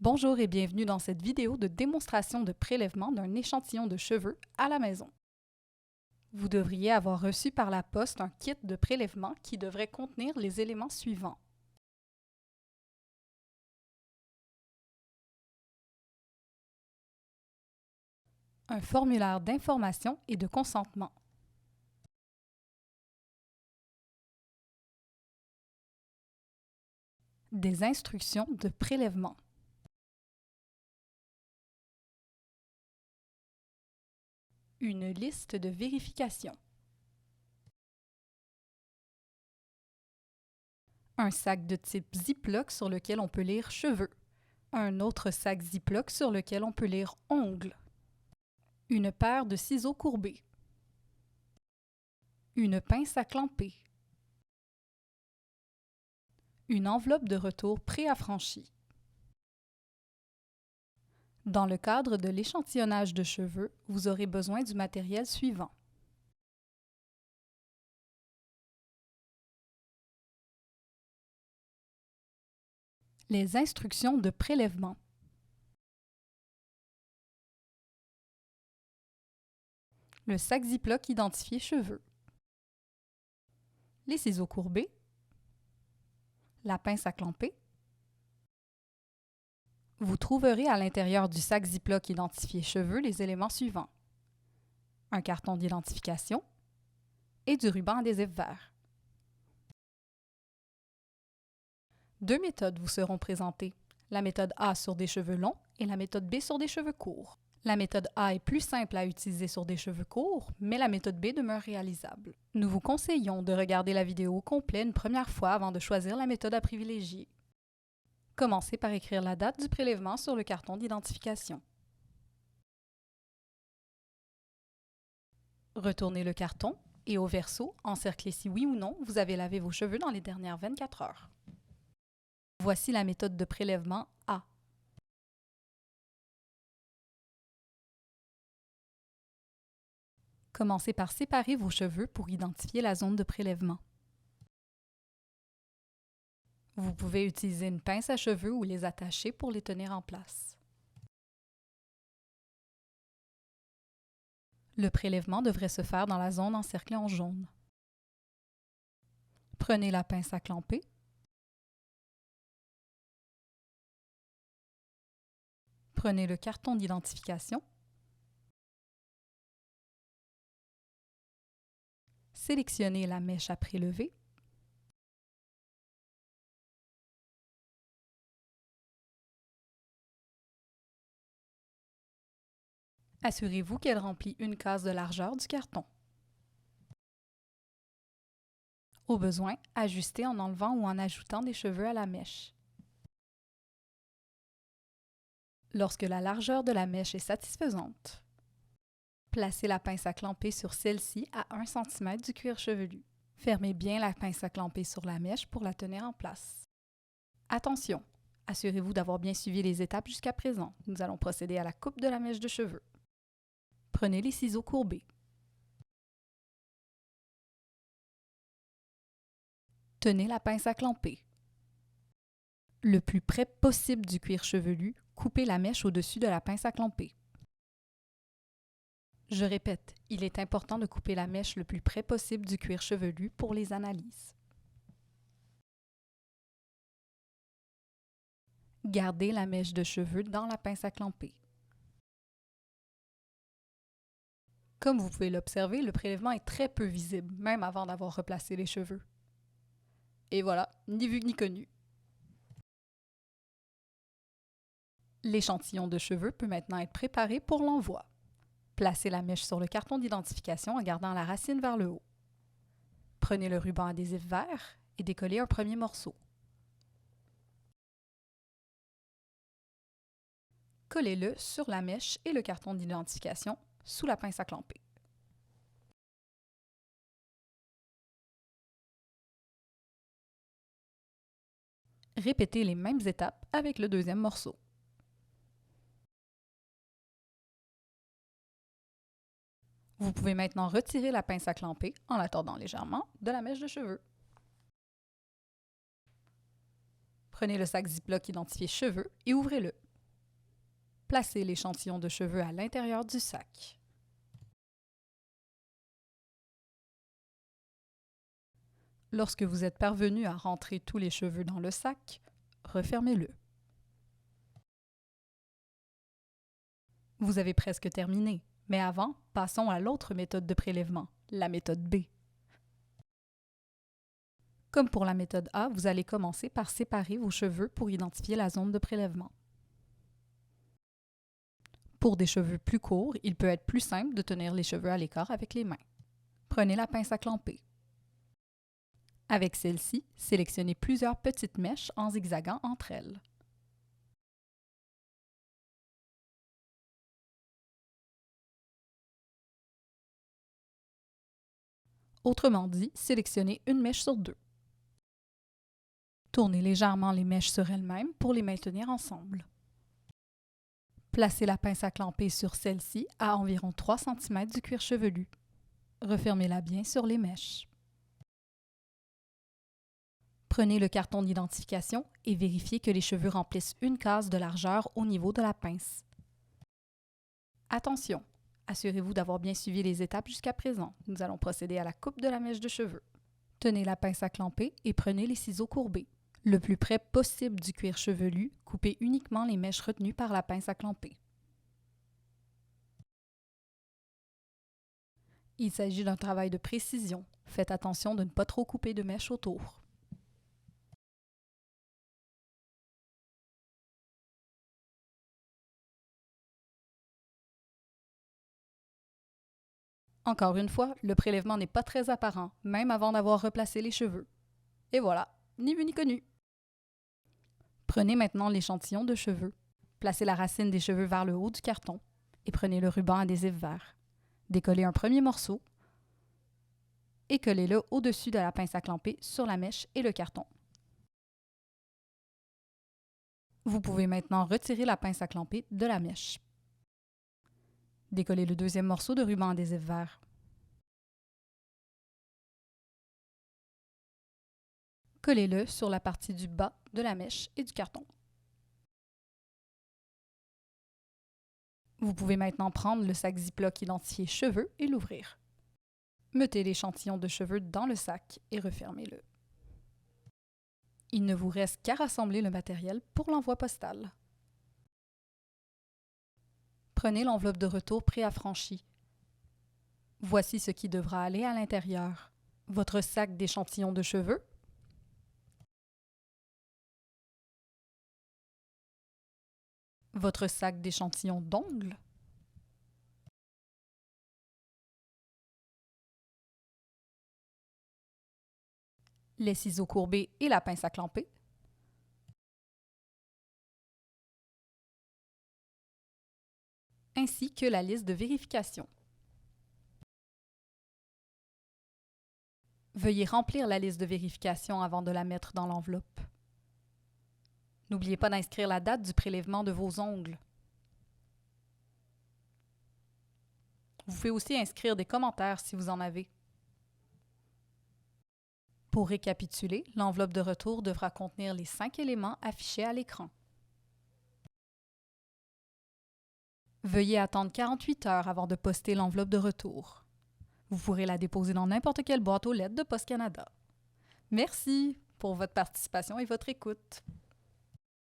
Bonjour et bienvenue dans cette vidéo de démonstration de prélèvement d'un échantillon de cheveux à la maison. Vous devriez avoir reçu par la poste un kit de prélèvement qui devrait contenir les éléments suivants. Un formulaire d'information et de consentement. Des instructions de prélèvement. Une liste de vérification. Un sac de type Ziploc sur lequel on peut lire cheveux. Un autre sac Ziploc sur lequel on peut lire ongles. Une paire de ciseaux courbés. Une pince à clamper. Une enveloppe de retour préaffranchie. Dans le cadre de l'échantillonnage de cheveux, vous aurez besoin du matériel suivant. Les instructions de prélèvement. Le sac Ziploc identifié cheveux. Les ciseaux courbés. La pince à clamper. Vous trouverez à l'intérieur du sac Ziploc identifié cheveux les éléments suivants. Un carton d'identification et du ruban adhésif vert. Deux méthodes vous seront présentées, la méthode A sur des cheveux longs et la méthode B sur des cheveux courts. La méthode A est plus simple à utiliser sur des cheveux courts, mais la méthode B demeure réalisable. Nous vous conseillons de regarder la vidéo au complet une première fois avant de choisir la méthode à privilégier. Commencez par écrire la date du prélèvement sur le carton d'identification. Retournez le carton et au verso, encerclez si oui ou non vous avez lavé vos cheveux dans les dernières 24 heures. Voici la méthode de prélèvement A. Commencez par séparer vos cheveux pour identifier la zone de prélèvement. Vous pouvez utiliser une pince à cheveux ou les attacher pour les tenir en place. Le prélèvement devrait se faire dans la zone encerclée en jaune. Prenez la pince à clamper. Prenez le carton d'identification. Sélectionnez la mèche à prélever. Assurez-vous qu'elle remplit une case de largeur du carton. Au besoin, ajustez en enlevant ou en ajoutant des cheveux à la mèche. Lorsque la largeur de la mèche est satisfaisante, placez la pince à clamper sur celle-ci à 1 cm du cuir chevelu. Fermez bien la pince à clamper sur la mèche pour la tenir en place. Attention! Assurez-vous d'avoir bien suivi les étapes jusqu'à présent. Nous allons procéder à la coupe de la mèche de cheveux. Prenez les ciseaux courbés. Tenez la pince à clamper. Le plus près possible du cuir chevelu, coupez la mèche au-dessus de la pince à clamper. Je répète, il est important de couper la mèche le plus près possible du cuir chevelu pour les analyses. Gardez la mèche de cheveux dans la pince à clamper. Comme vous pouvez l'observer, le prélèvement est très peu visible, même avant d'avoir replacé les cheveux. Et voilà, ni vu ni connu. L'échantillon de cheveux peut maintenant être préparé pour l'envoi. Placez la mèche sur le carton d'identification en gardant la racine vers le haut. Prenez le ruban adhésif vert et décollez un premier morceau. Collez-le sur la mèche et le carton d'identification sous la pince à clamper. Répétez les mêmes étapes avec le deuxième morceau. Vous pouvez maintenant retirer la pince à clamper en la tordant légèrement de la mèche de cheveux. Prenez le sac Ziploc identifié cheveux et ouvrez-le. Placez l'échantillon de cheveux à l'intérieur du sac. Lorsque vous êtes parvenu à rentrer tous les cheveux dans le sac, refermez-le. Vous avez presque terminé, mais avant, passons à l'autre méthode de prélèvement, la méthode B. Comme pour la méthode A, vous allez commencer par séparer vos cheveux pour identifier la zone de prélèvement. Pour des cheveux plus courts, il peut être plus simple de tenir les cheveux à l'écart avec les mains. Prenez la pince à clamper. Avec celle-ci, sélectionnez plusieurs petites mèches en zigzagant entre elles. Autrement dit, sélectionnez une mèche sur deux. Tournez légèrement les mèches sur elles-mêmes pour les maintenir ensemble. Placez la pince à clamper sur celle-ci à environ 3 cm du cuir chevelu. Refermez-la bien sur les mèches. Prenez le carton d'identification et vérifiez que les cheveux remplissent une case de largeur au niveau de la pince. Attention! Assurez-vous d'avoir bien suivi les étapes jusqu'à présent. Nous allons procéder à la coupe de la mèche de cheveux. Tenez la pince à clamper et prenez les ciseaux courbés. Le plus près possible du cuir chevelu, coupez uniquement les mèches retenues par la pince à clamper. Il s'agit d'un travail de précision. Faites attention de ne pas trop couper de mèches autour. Encore une fois, le prélèvement n'est pas très apparent, même avant d'avoir replacé les cheveux. Et voilà, ni vu ni connu. Prenez maintenant l'échantillon de cheveux. Placez la racine des cheveux vers le haut du carton et prenez le ruban adhésif vert. Décollez un premier morceau et collez-le au-dessus de la pince à clamper sur la mèche et le carton. Vous pouvez maintenant retirer la pince à clamper de la mèche. Décollez le deuxième morceau de ruban adhésif vert. Collez-le sur la partie du bas de la mèche et du carton. Vous pouvez maintenant prendre le sac Ziploc identifié cheveux et l'ouvrir. Mettez l'échantillon de cheveux dans le sac et refermez-le. Il ne vous reste qu'à rassembler le matériel pour l'envoi postal. Prenez l'enveloppe de retour préaffranchie. Voici ce qui devra aller à l'intérieur. Votre sac d'échantillons de cheveux, votre sac d'échantillons d'ongles, les ciseaux courbés et la pince à clamper, ainsi que la liste de vérification. Veuillez remplir la liste de vérification avant de la mettre dans l'enveloppe. N'oubliez pas d'inscrire la date du prélèvement de vos ongles. Vous pouvez aussi inscrire des commentaires si vous en avez. Pour récapituler, l'enveloppe de retour devra contenir les 5 éléments affichés à l'écran. Veuillez attendre 48 heures avant de poster l'enveloppe de retour. Vous pourrez la déposer dans n'importe quelle boîte aux lettres de Poste Canada. Merci pour votre participation et votre écoute.